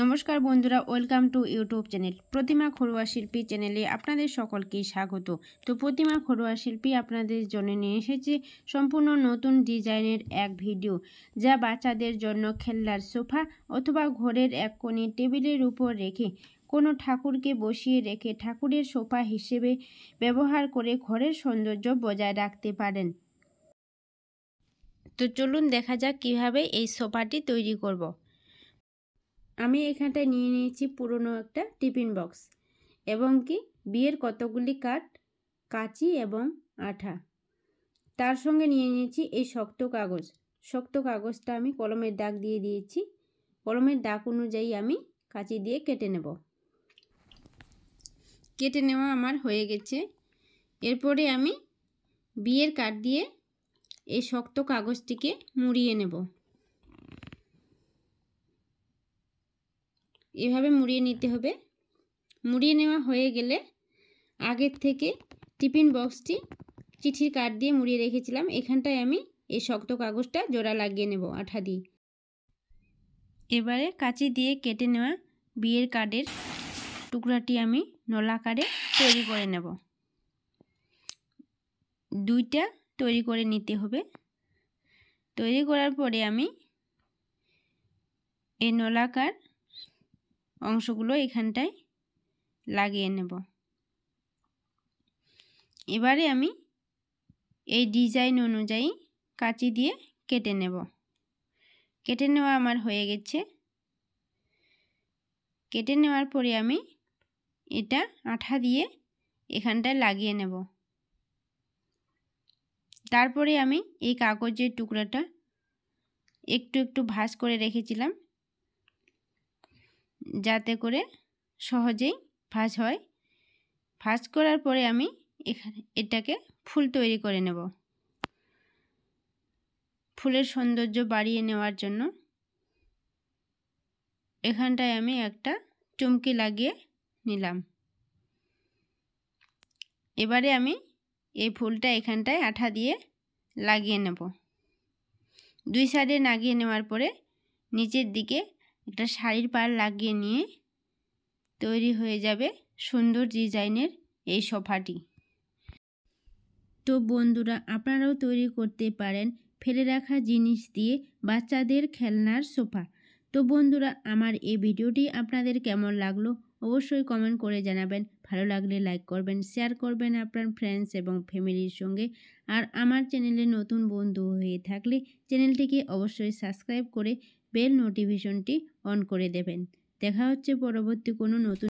নমস্কার বন্ধুরা, welcome to YouTube channel প্রতিমা ঘরোয়া শিল্পী চ্যানেলে আপনাদের সকলকে স্বাগত। তো প্রতিমা ঘরোয়া শিল্পী আপনাদের জন্য নিয়ে এসেছে সম্পূর্ণ নতুন ডিজাইনের এক ভিডিও, যা বাচ্চাদের জন্য খেলনার সোফা অথবা ঘরের এক কোণে টেবিলের উপর রেখে কোনো ঠাকুরকে বসিয়ে রেখে ঠাকুরের সোফা হিসেবে ব্যবহার করে ঘরের সৌন্দর্য বজায় রাখতে পারেন। তো চলুন দেখা যাক কিভাবে এই সোফাটি তৈরি করব। আমি এখানটায় নিয়ে নিয়েছি পুরনো একটা টিফিন বক্স এবং কি বিয়ের কতগুলি কাঠ, কাঁচি এবং আঠা। তার সঙ্গে নিয়ে নিয়েছি এই শক্ত কাগজ। শক্ত কাগজটা আমি কলমের দাগ দিয়ে দিয়েছি। কলমের দাগ অনুযায়ী আমি কাঁচি দিয়ে কেটে নেব। কেটে নেওয়া আমার হয়ে গেছে। এরপরে আমি বিয়ের কাঠ দিয়ে এই শক্ত কাগজটিকে মুড়িয়ে নেব। এভাবে মুড়িয়ে নিতে হবে। মুড়িয়ে নেওয়া হয়ে গেলে আগের থেকে টিফিন বক্সটি চিঠির কাঠ দিয়ে মুড়িয়ে রেখেছিলাম, এখানটায় আমি এই শক্ত কাগজটা জোড়া লাগিয়ে নেব আঠা দিয়ে। এবারে কাঁচি দিয়ে কেটে নেওয়া বিয়ের কার্ডের টুকরাটি আমি নলাকারে তৈরি করে নেব। দুইটা তৈরি করে নিতে হবে। তৈরি করার পরে আমি এই নলাকার অংশগুলো এখানটায় লাগিয়ে নেব। এবারে আমি এই ডিজাইন অনুযায়ী কাঁচি দিয়ে কেটে নেব। কেটে নেওয়া আমার হয়ে গেছে। কেটে নেওয়ার পরে আমি এটা আঠা দিয়ে এখানটায় লাগিয়ে নেব। তারপরে আমি এই কাগজের টুকরাটা একটু একটু ভাঁজ করে রেখেছিলাম, যাতে করে সহজেই ভাঁজ হয়। ভাঁজ করার পরে আমি এটাকে ফুল তৈরি করে নেব। ফুলের সৌন্দর্য বাড়িয়ে নেওয়ার জন্য এখানটায় আমি একটা চুমকি লাগিয়ে নিলাম। এবারে আমি এই ফুলটা এখানটায় আঠা দিয়ে লাগিয়ে নেব। দুই সাইডে লাগিয়ে নেওয়ার পরে নিচের দিকে একটা শাড়ির পাড় লাগিয়ে নিয়ে তৈরি হয়ে যাবে সুন্দর ডিজাইনের এই সোফাটি। তো বন্ধুরা, আপনারাও তৈরি করতে পারেন ফেলে রাখা জিনিস দিয়ে বাচ্চাদের খেলনার সোফা। তো বন্ধুরা, আমার এই ভিডিওটি আপনাদের কেমন লাগলো অবশ্যই কমেন্ট করে জানাবেন। ভালো লাগলে লাইক করবেন, শেয়ার করবেন আপনার ফ্রেন্ডস এবং ফ্যামিলির সঙ্গে। আর আমার চ্যানেলে নতুন বন্ধু হয়ে থাকলে চ্যানেলটিকে অবশ্যই সাবস্ক্রাইব করে বেল নোটিফিকেশনটি অন করে দেবেন। দেখা হচ্ছে পরবর্তী কোনো নতুন